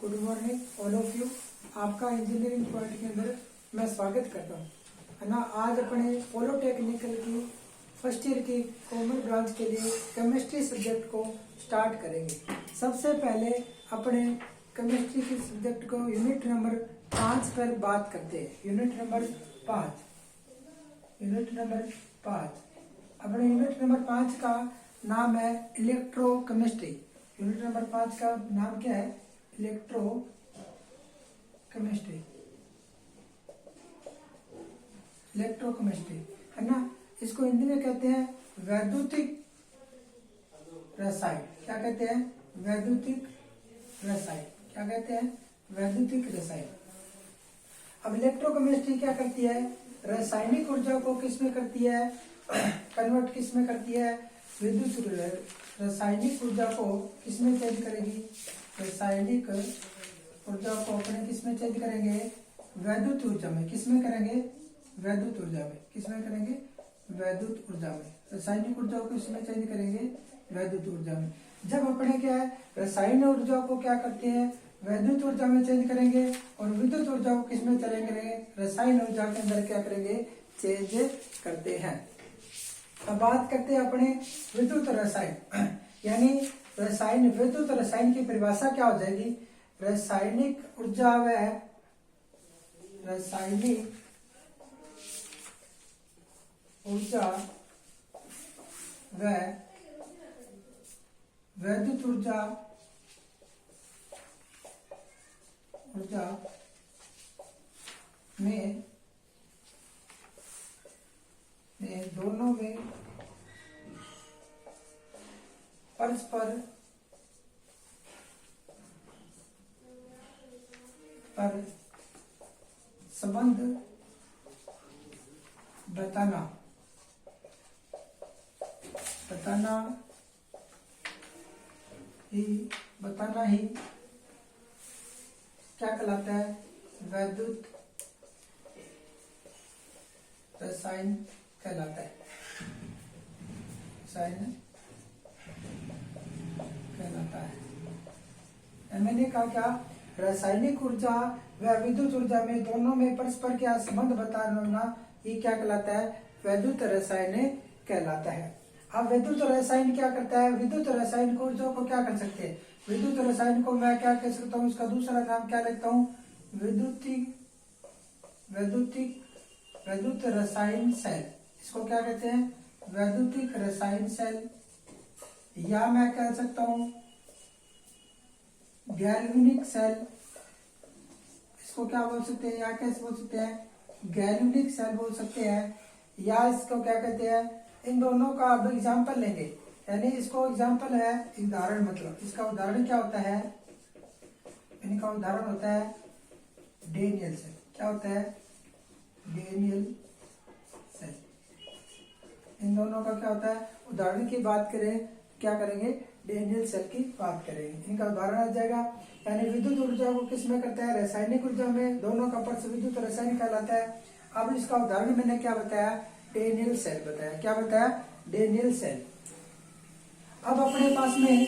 Good morning all of you. आपका engineering point के अंदर मैं स्वागत करता हूँ, है ना। आज अपने पॉलिटेक्निकल की फर्स्ट ईयर की कॉमन ब्रांच के लिए केमिस्ट्री सब्जेक्ट को स्टार्ट करेंगे। सबसे पहले अपने केमिस्ट्री के सब्जेक्ट को यूनिट नंबर 5 पर बात करते हैं। यूनिट नंबर 5 अपने यूनिट नंबर 5 का नाम है इलेक्ट्रोकेमिस्ट्री। यूनिट नंबर 5 का नाम क्या है? इलेक्ट्रोकेमिस्ट्री है ना। इसको हिंदी में कहते हैं वैद्युतिक रसायन। क्या कहते हैं? वैद्युतिक रसायन। क्या कहते हैं? वैद्युतिक रसायन। अब इलेक्ट्रोकेमिस्ट्री क्या करती है? रासायनिक ऊर्जा को किस में करती है? कन्वर्ट किस में करती है? विद्युत रासायनिक ऊर्जा को किस में चेंज करेगी? रासायनिक ऊर्जा को अपने किस में चेंज करेंगे? वैद्युत ऊर्जा में। किस में करेंगे? वैद्युत ऊर्जा में। किस में करेंगे? वैद्युत ऊर्जा में। रासायनिक ऊर्जा को किस में चेंज करेंगे? वैद्युत ऊर्जा में। जब अपने क्या है, रासायनिक ऊर्जा को क्या करते हैं? वैद्युत ऊर्जा में चेंज करेंगे, और विद्युत ऊर्जा को किस में चेंज करेंगे? रासायनिक ऊर्जा के अंदर क्या करेंगे? चेंज करते हैं। अब बात करते हैं अपने विद्युत रसायन, यानी रसायन विद्युत रसायन की परिभाषा क्या हो जाएगी? रासायनिक ऊर्जा व रासायनिक ऊर्जा व वैद्युत ऊर्जा में दोनों में परस्पर संबंध बताना ही क्या कहलाता है? वैद्युत रसायन कहलाता है। रसायन कहलाता है। मैंने कहा क्या? रासायनिक ऊर्जा व विद्युत ऊर्जा में दोनों में परस्पर क्या संबंध बताना, ये क्या कहलाता है? वैद्युत रसायन कहलाता है। अब विद्युत रसायन क्या करता है? विद्युत रसायन को ऊर्जा को क्या कर सकते हैं? विद्युत रसायन को मैं क्या कह सकता हूँ? इसका दूसरा नाम क्या लिखता हूँ? वैद्युत रसायन सेल। इसको क्या कहते हैं? वैद्युतिक रसायन सेल, या मैं कह सकता हूँ गैल्वेनिक सेल। इसको क्या बोल सकते हैं? या कैसे बोल सकते हैं? गैल्वेनिक सेल बोल सकते हैं, या इसको क्या कहते हैं? इन दोनों का अब एग्जाम्पल लेंगे, यानी इसको एग्जाम्पल है उदाहरण। मतलब इसका उदाहरण क्या होता है? इनका उदाहरण होता है डेनियल सेल। क्या होता है? Daniel cell. इन दोनों का क्या होता है? उदाहरण की बात करें, क्या करेंगे? डेनियल सेल की बात करेंगे। इनका उदाहरण आ जाएगा। यानी विद्युत ऊर्जा को किस में करता है? रासायनिक ऊर्जा में। दोनों का परस्पर विद्युत रसायन कहलाता है। अब इसका उदाहरण मैंने क्या बताया? डेनियल सेल बताया। क्या बताया? Daniell cell. अब अपने पास में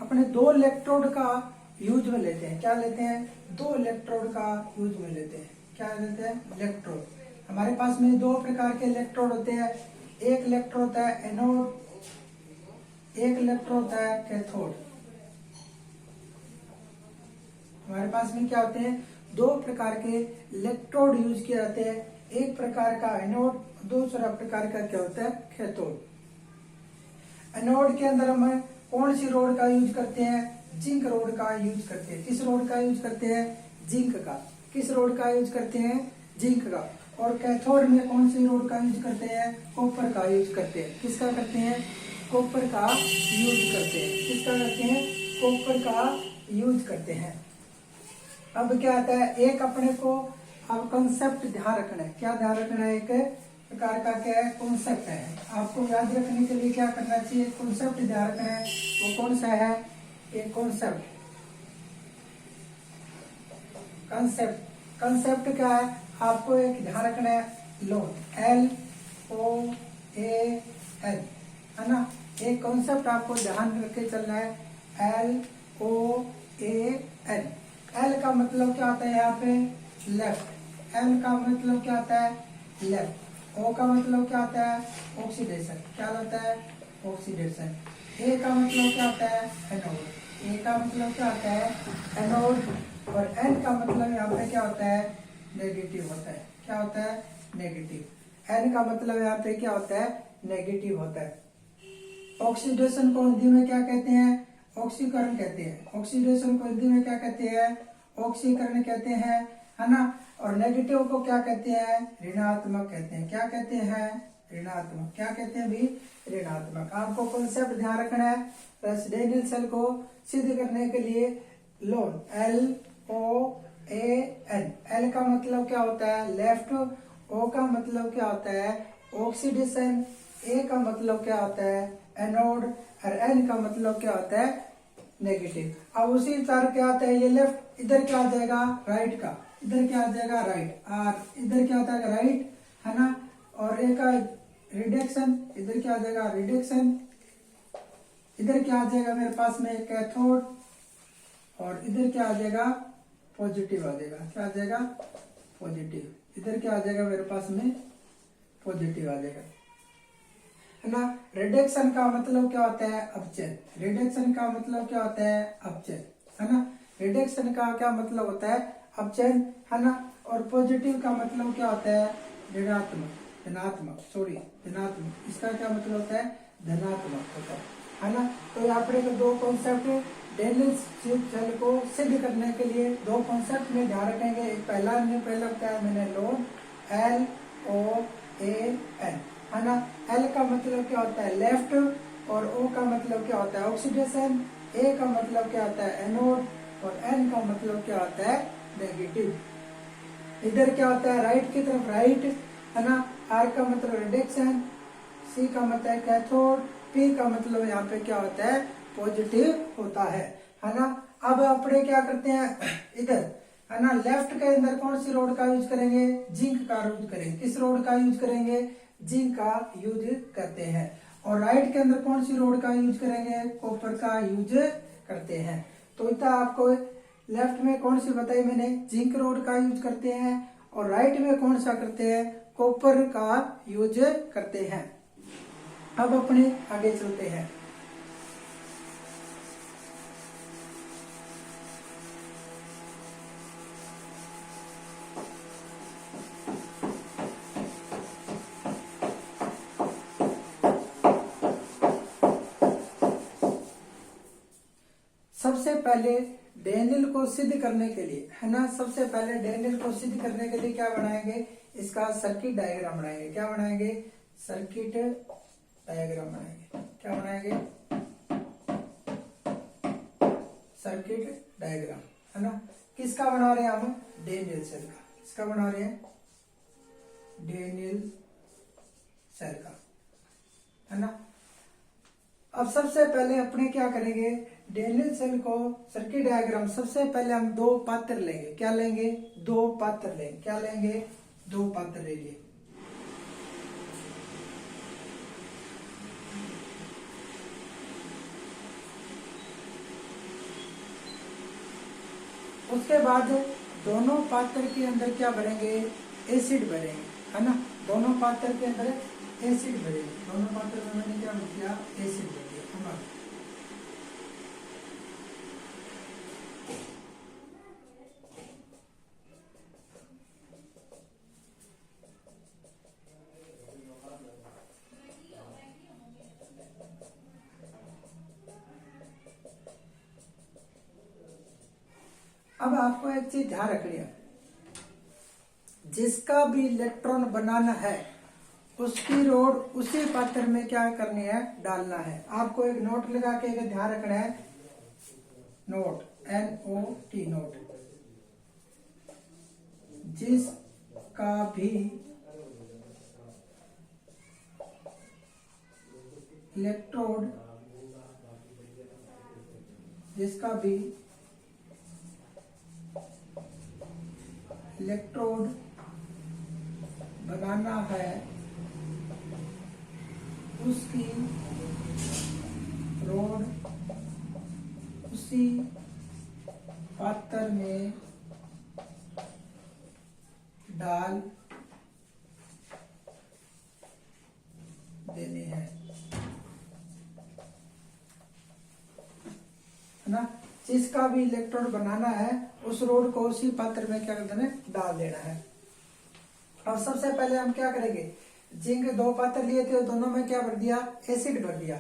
अपने 2 इलेक्ट्रोड का यूज में लेते हैं। क्या लेते हैं? 2 इलेक्ट्रोड का यूज में लेते हैं। क्या लेते हैं? इलेक्ट्रोड। हमारे पास में 2 प्रकार के इलेक्ट्रोड होते हैं। एक इलेक्ट्रोड होता है एनोड, एक इलेक्ट्रोड होता है कैथोड। हमारे पास में क्या होते हैं? 2 प्रकार के इलेक्ट्रोड यूज किए जाते हैं। एक प्रकार का एनोड, दूसरा प्रकार का क्या होता है? कैथोड। एनोड के अंदर हम कौन सी रोड का यूज करते हैं? जिंक रोड का यूज करते हैं। किस रोड का यूज करते हैं? जिंक का। किस रोड का यूज करते हैं? जिंक का। और कैथोड में कौन सी रोड का यूज करते हैं? कॉपर का यूज करते हैं। किसका करते हैं? कॉपर का यूज करते हैं। किसका करते हैं? कॉपर का यूज करते हैं। अब क्या आता है? एक अपने को अब कंसेप्ट ध्यान रखना है। क्या ध्यान रखना है? एक प्रकार का क्या है? कॉन्सेप्ट है। आपको याद रखने के लिए क्या करना चाहिए? कॉन्सेप्ट ध्यान रखना है। वो कौन सा है? एक कॉन्सेप्ट। कंसेप्ट क्या है? आपको एक ध्यान रखना है, लोड L LOAN, है ना। एक कॉन्सेप्ट आपको ध्यान रख के चलना है, LOAN। L का मतलब क्या होता है यहाँ पे, लेफ्ट। L का मतलब क्या होता है, लेफ्ट। O का मतलब क्या होता है, ऑक्सीडेशन। क्या होता है, ऑक्सीडेशन। A का मतलब क्या होता है, एनोड। A का मतलब क्या होता है, एनोड। और N का मतलब यहाँ पे क्या होता है, नेगेटिव होता है। क्या होता है, नेगेटिव। N का मतलब यहाँ पे क्या होता है, नेगेटिव होता है। ऑक्सीडेशन को हिंदी में क्या कहते हैं, ऑक्सीकरण कहते हैं। ऑक्सीडेशन को हिंदी में क्या कहते हैं, ऑक्सीकरण कहते हैं, है ना। और नेगेटिव को क्या कहते हैं, ऋणात्मक कहते हैं। क्या कहते हैं, ऋणात्मक। क्या कहते हैं भी, ऋणात्मक। आपको कॉन्सेप्ट ध्यान रखना है, रेसिडेंशियल सेल को सिद्ध करने के लिए लोन, LOAN। L का मतलब क्या होता है, लेफ्ट। O का मतलब क्या होता है, ऑक्सीडेशन। A का मतलब क्या होता है, एनोड। और N का मतलब क्या होता है, नेगेटिव। अब उसी तरह क्या आता है, ये लेफ्ट, इधर क्या आ जाएगा, राइट का, इधर क्या आ जाएगा, राइट। और इधर क्या आता है, राइट, है ना। और A का रिडक्शन, इधर क्या आ जाएगा, रिडक्शन। इधर क्या आ जाएगा मेरे पास में, कैथोड। और इधर क्या आ जाएगा, पॉजिटिव आ जाएगा। क्या आ जाएगा, पॉजिटिव। इधर क्या आ जाएगा मेरे पास में, पॉजिटिव आ जाएगा, है ना। रिडक्शन का मतलब क्या होता है, अपचयन। रिडक्शन का मतलब क्या होता है, अपचयन, है ना। रिडक्शन का क्या मतलब होता है, अपचयन, है ना। और पॉजिटिव का मतलब क्या होता है, ऋणात्मक, धनात्मक, सॉरी धनात्मक। इसका क्या मतलब होता है, धनात्मक होता है ना। तो यहाँ पर दो कॉन्सेप्ट डेनियल सेल को सिद्ध करने के लिए दो कॉन्सेप्ट में ध्यान रखेंगे। एक पहला बताया मैंने, लोन, LOAN, है ना। L का मतलब क्या होता है, लेफ्ट। और O का मतलब क्या होता है, ऑक्सीडेशन। A का मतलब क्या होता है, एनोड। और N का मतलब क्या होता है, नेगेटिव। इधर क्या होता है, राइट की तरफ राइट, है ना। R का मतलब रिडक्शन। C का मतलब है कैथोड। P का मतलब यहाँ पे क्या होता है, पॉजिटिव होता है ना। अब अपने क्या करते हैं, इधर, है ना, लेफ्ट के अंदर कौन सी रोड का यूज करेंगे, जिंक का यूज करेंगे। किस रोड का यूज करेंगे, जिंक का यूज करते हैं। और राइट के अंदर कौन सी रोड का यूज करेंगे, कॉपर का यूज करते हैं। तो इतना आपको लेफ्ट में कौन सी बताई मैंने, जिंक रोड का यूज करते हैं। और राइट में कौन सा करते हैं, कॉपर का यूज करते हैं। अब अपने आगे चलते हैं। सबसे पहले डेनियल को सिद्ध करने के लिए, है ना, सबसे पहले डेनियल को सिद्ध करने के लिए क्या बनाएंगे, इसका सर्किट डायग्राम बनाएंगे। क्या बनाएंगे, सर्किट डायग्राम बनाएंगे। क्या बनाएंगे, सर्किट डायग्राम, है ना। किसका बना रहे हैं हम, डेनियल सेल का। किसका बना रहे हैं, डेनियल सेल का, है ना। अब सबसे पहले अपने क्या करेंगे, डेनियल सेल को सर्किट डायग्राम, सबसे पहले हम दो पात्र लेंगे। क्या लेंगे, दो पात्र लेंगे। क्या लेंगे, दो पात्र लेंगे। उसके बाद दोनों पात्र के अंदर क्या भरेंगे, एसिड भरेंगे, है ना। दोनों पात्र के अंदर एसिड भरेंगे। दोनों पात्र में मैंने क्या किया, एसिड भर दिया, है ना। अब आपको एक चीज ध्यान रखनी है, जिसका भी इलेक्ट्रॉन बनाना है उसकी रोड उसी पात्र में क्या करनी है, डालना है। आपको एक नोट लगा के एक ध्यान रखना है, नोट, NOT, नोट। जिसका भी इलेक्ट्रोड, जिसका भी इलेक्ट्रोड बनाना है उसकी रोड उसी पात्र में डाल देने हैं, है ना। जिसका भी इलेक्ट्रोड बनाना है उस रोड को उसी पात्र में क्या कर देना है, डाल देना है। अब सबसे पहले हम क्या करेंगे, जिंक 2 पात्र लिए थे, दोनों में क्या भर दिया, एसिड भर दिया।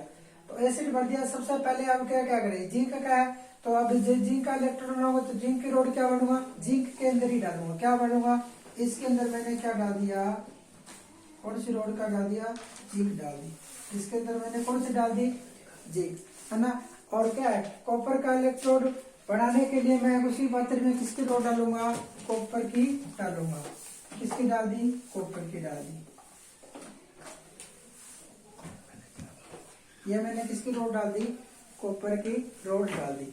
तो एसिड भर दिया, सबसे पहले अब क्या क्या करें, जिंक का है तो अब जिंक का इलेक्ट्रोड बनाना होगा तो जिंक की रोड क्या बनूंगा, जिंक के अंदर ही डालूंगा। क्या बनूंगा, इसके अंदर मैंने क्या डाल दिया, कौन सी रोड का डाल दिया, जिंक डाल दी। इसके अंदर मैंने कौन सी डाल दी, जिंक, है ना। और क्या है, कॉपर का इलेक्ट्रोड बनाने के लिए मैं उसी पात्र में किसकी रोड डालूंगा, कॉपर की डालूंगा। किसकी डाल दी, कॉपर की डाल दी। ये मैंने किसकी रोड डाल दी, कॉपर की रोड डाल दी।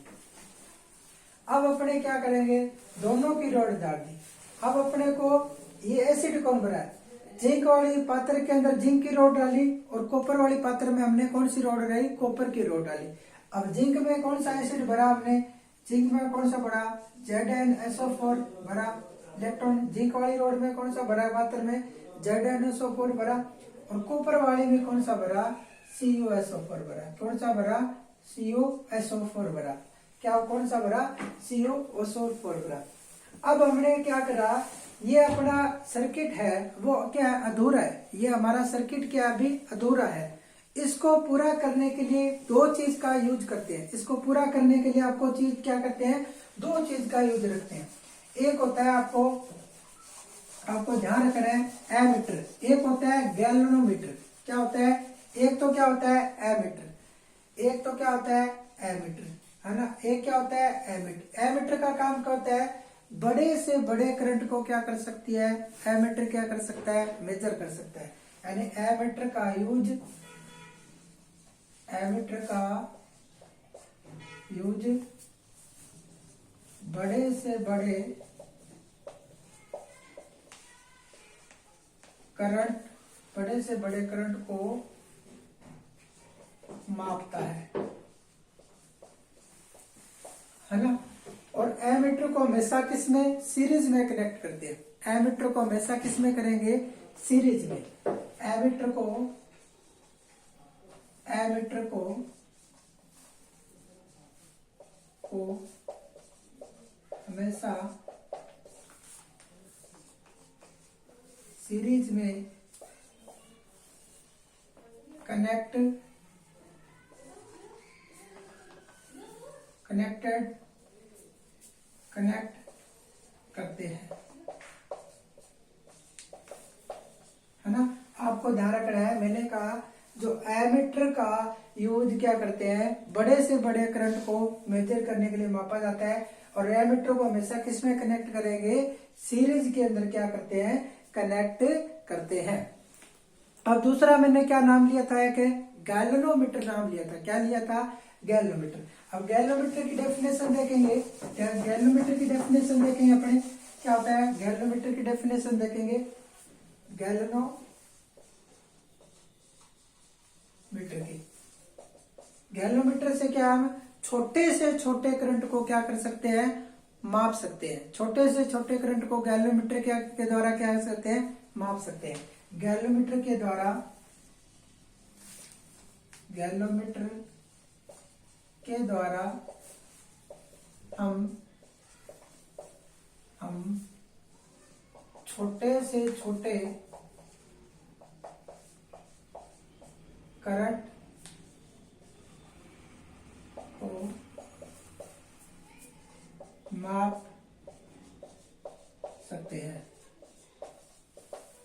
अब अपने क्या करेंगे, दोनों की रोड डाल दी। अब अपने को ये एसिड कौन भरा है, जिंक वाली पात्र के अंदर जिंक की रोड डाली और कॉपर वाली पात्र में हमने कौन सी रोड डाली, कॉपर की रोड डाली। अब जिंक में कौन सा एसिड भरा हमने, जिंक में कौन सा भरा, ZnSO4 भरा इलेक्ट्रॉन। जिंक वाली रोड में कौन सा भरा, पात्र में ZnSO4 भरा। और कॉपर वाली में कौन सा भरा, CuSO4 भरा। कौन सा भरा, CuSO4 भरा। क्या कौन सा भरा, CuSO4 भरा। अब हमने क्या करा, ये अपना सर्किट है वो क्या अधूरा है, ये हमारा सर्किट क्या अभी अधूरा है। इसको पूरा करने के लिए 2 चीज का यूज करते हैं। इसको पूरा करने के लिए आपको चीज क्या करते हैं, 2 चीज का यूज रखते हैं। एक होता है आपको ध्यान रखना है एमीटर, एक होता है गैल्वेनोमीटर। क्या होता है, एक तो क्या होता है एमीटर, एक तो क्या होता है एमीटर, है ना। एक क्या होता है एमीटर। एमीटर का काम क्या होता है, बड़े से बड़े करंट को क्या कर सकती है, एमीटर क्या कर सकता है, मेजर कर सकता है। यानी एमीटर का यूज बड़े से बड़े करंट को मापता है ना। और एमीटर को हमेशा किस में, सीरीज में कनेक्ट करते हैं। एमीटर को हमेशा किस में करेंगे, सीरीज में। एमीटर को हमेशा सीरीज में कनेक्ट करते हैं, है ना। आपको ध्यान रखना है, मैंने कहा जो एमीटर का यूज क्या करते हैं, बड़े से बड़े करंट को मेजर करने के लिए मापा जाता है। और एमीटर को हमेशा किस में कनेक्ट करेंगे, सीरीज के अंदर क्या करते हैं, कनेक्ट करते हैं। अब दूसरा मैंने क्या नाम लिया था, एक गैल्वेनोमीटर नाम लिया था। क्या लिया था, गैल्वेनोमीटर। अब गैल्वेनोमीटर की डेफिनेशन देखेंगे, गैल्वेनोमीटर की डेफिनेशन देखेंगे अपने, क्या होता है गैल्वेनोमीटर की डेफिनेशन देखेंगे। गैल्वेनोमीटर से क्या हम छोटे से छोटे करंट को क्या कर सकते हैं, माप सकते हैं। छोटे से छोटे करंट को गैल्वेनोमीटर के द्वारा क्या कर सकते हैं, माप सकते हैं। गैल्वेनोमीटर के द्वारा हम छोटे से छोटे करंट को माप सकते हैं।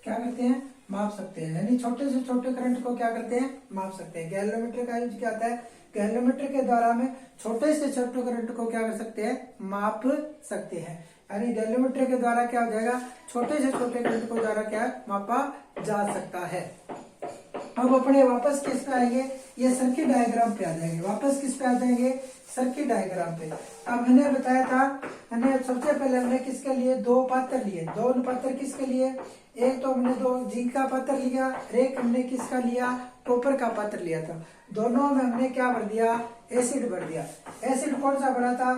क्या करते हैं, माप सकते हैं। यानी छोटे से छोटे करंट को क्या करते हैं, माप सकते हैं। गैल्वेनोमीटर का यूज क्या होता है, गैल्वेनोमीटर के द्वारा में छोटे से छोटे करंट को क्या कर सकते हैं, माप सकते हैं। यानी गैल्वेनोमीटर के द्वारा क्या हो जाएगा, छोटे से छोटे करंट को द्वारा क्या मापा जा सकता है। अब अपने वापस किस पे आएंगे, ये सर्किट डायग्राम पे आ जाएंगे, वापस किस पे आ जाएंगे, सर्किट डायग्राम पे। अब मैंने बताया था, हमने सबसे पहले हमने किसके लिए दो पात्र लिए, दोनों पात्र किसके लिए, एक तो हमने दो जिंक का पात्र लिया, एक हमने किसका लिया, कॉपर का पात्र लिया था। दोनों में हमने क्या भर दिया, एसिड भर दिया। एसिड कौन सा भरा था,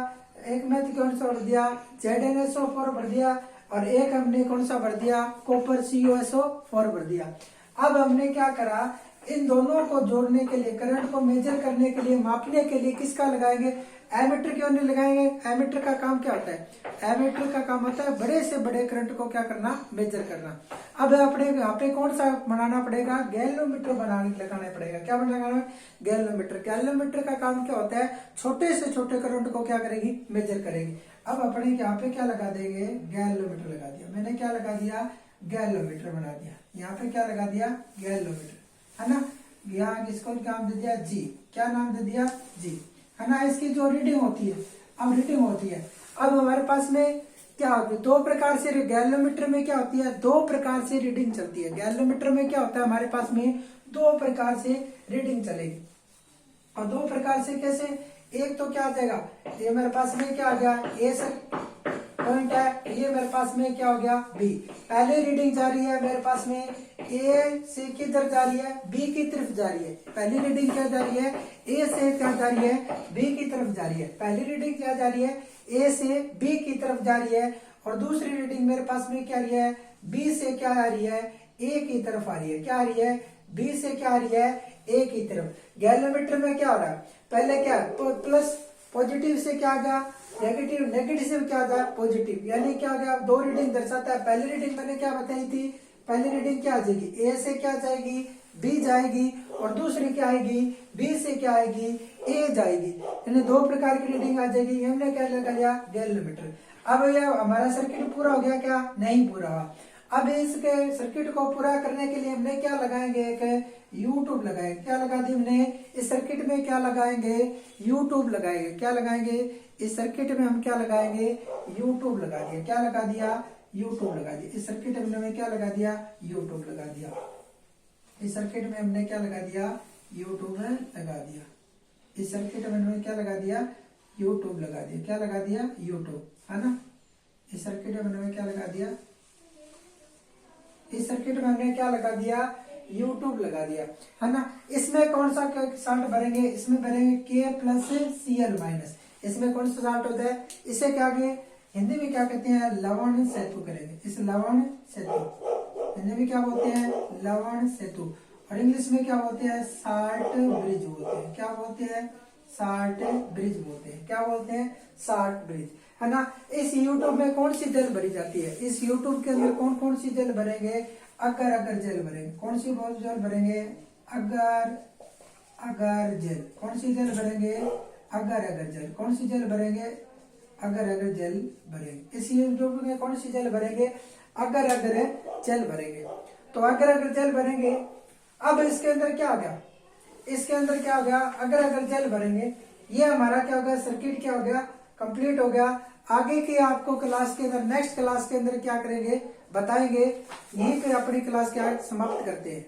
एक में कौन सा भर दिया, ZnSO4 भर दिया, और एक हमने कौन सा भर दिया, कॉपर CuSO4 भर दिया। अब हमने क्या करा, इन दोनों को जोड़ने के लिए, करंट को मेजर करने के लिए, मापने के लिए किसका लगाएंगे, एमीटर क्यों नहीं लगाएंगे। एमीटर का काम क्या होता है, एमीटर का काम होता है बड़े से बड़े करंट को क्या करना, मेजर करना। अब अपने यहाँ पे कौन सा बनाना पड़ेगा, गैल्वेनोमीटर लगाना पड़ेगा। क्या बनाना है, गैल्वेनोमीटर। गैल्वेनोमीटर का काम क्या होता है, छोटे से छोटे करंट को क्या करेगी, मेजर करेगी। अब अपने यहाँ पे क्या लगा देंगे, गैल्वेनोमीटर लगा दिया। मैंने क्या लगा दिया, गैल्वेनोमीटर बना दिया। यहाँ पे क्या लगा दिया, गैल्वेनोमीटर, है ना। यहाँ किसको नाम दे दिया, जी, क्या नाम दे दिया, जी, है ना। इसकी जो रीडिंग होती है, अब रीडिंग होती है, अब हमारे पास में क्या होती है, दो प्रकार से गैल्वेनोमीटर में क्या होती है, दो प्रकार से रीडिंग चलती है। गैल्वेनोमीटर में क्या होता है, हमारे पास में दो प्रकार से रीडिंग चलेगी। और दो प्रकार से कैसे, एक तो क्या आ जाएगा, ये मेरे पास में क्या आ गया, ए से पॉइंट है, ये मेरे पास में क्या हो गया, बी। पहले रीडिंग जा रही है मेरे पास में ए से किधर जा रही है, बी की तरफ जा रही है। पहली रीडिंग क्या जा रही है, ए से क्या जा रही है, बी की तरफ जा रही है। पहली रीडिंग क्या जा रही है, ए से बी की तरफ जा रही है। और दूसरी रीडिंग मेरे पास में क्या आ रही है, बी से क्या आ रही है, ए की तरफ आ रही है। क्या आ रही है, बी से क्या आ रही है, ए की तरफ। गैल्वेनोमीटर में क्या हो रहा है, पहले क्या प्लस, पॉजिटिव से क्या आ गया, नेगेटिव, नेगेटिव से क्या आ गया, पॉजिटिव। यानी क्या आ गया, दो रीडिंग दर्शाता है। पहली रीडिंग मैंने क्या बताई थी, पहली रीडिंग क्या आ जाएगी, ए से क्या जाएगी, बी जाएगी, और दूसरी क्या आएगी, बी से क्या आएगी, ए जाएगी। यानी दो प्रकार की रीडिंग आ जाएगी। हमने क्या लगा लिया, गैल्वेनोमीटर। अब यह हमारा सर्किट पूरा हो गया, क्या नहीं पूरा हुआ। अब इसके सर्किट को पूरा करने के लिए हमने क्या लगाएंगे, एक यूट्यूब लगाएंगे। क्या लगा दी हमने, इस सर्किट में क्या लगाएंगे, यूट्यूब लगाएंगे। क्या लगाएंगे, इस सर्किट में हम क्या लगाएंगे, यूट्यूब लगा दिया। क्या लगा दिया, यूट्यूब लगा दिया। इस सर्किट में हमने क्या लगा दिया, यूट्यूब लगा दिया। इस सर्किट में हमने क्या लगा दिया, यूट्यूब लगा दिया। इस सर्किट में हमने क्या लगा दिया, यूट्यूब लगा दिया। क्या लगा दिया, यूट्यूब, है ना। इस सर्किट में हमने क्या लगा दिया, इस सर्किट में हमने क्या लगा दिया, यूट्यूब लगा दिया, है ना। इसमें कौन सा साल्ट भरेंगे, इसमें भरेंगे K+Cl-। इसमें कौन सा साल्ट होता है, इसे क्या कहेंगे, हिंदी में क्या कहते हैं, लवण सेतु करेंगे। इस लवण सेतु, हिंदी में क्या बोलते हैं, लवण सेतु। और इंग्लिश में क्या बोलते हैं, साल्ट ब्रिज बोलते हैं। क्या बोलते हैं, साल्ट ब्रिज बोलते हैं। क्या बोलते हैं, साल्ट ब्रिज, है ना। इस यूट्यूब में कौन सी जेल भरी जाती है, इस यूट्यूब के अंदर कौन कौन सी जेल भरेंगे, अगर अगर जेल भरेंगे। कौन सी जेल भरेंगे, अगर अगर जेल। कौन सी जेल भरेंगे, अगर अगर जेल। कौन सी जेल भरेंगे, अगर अगर जेल भरेंगे। इस यूट्यूब में कौन सी जेल भरेंगे, अगर अगर जेल भरेंगे। तो अगर अगर जेल भरेंगे। अब इसके अंदर क्या आ गया, इसके अंदर क्या हो गया, अगर अगर जेल भरेंगे। ये हमारा क्या हो गया, सर्किट क्या हो गया, कंप्लीट हो गया। आगे की आपको क्लास के अंदर, नेक्स्ट क्लास के अंदर क्या करेंगे बताएंगे। यही पे अपनी क्लास क्या समाप्त करते हैं।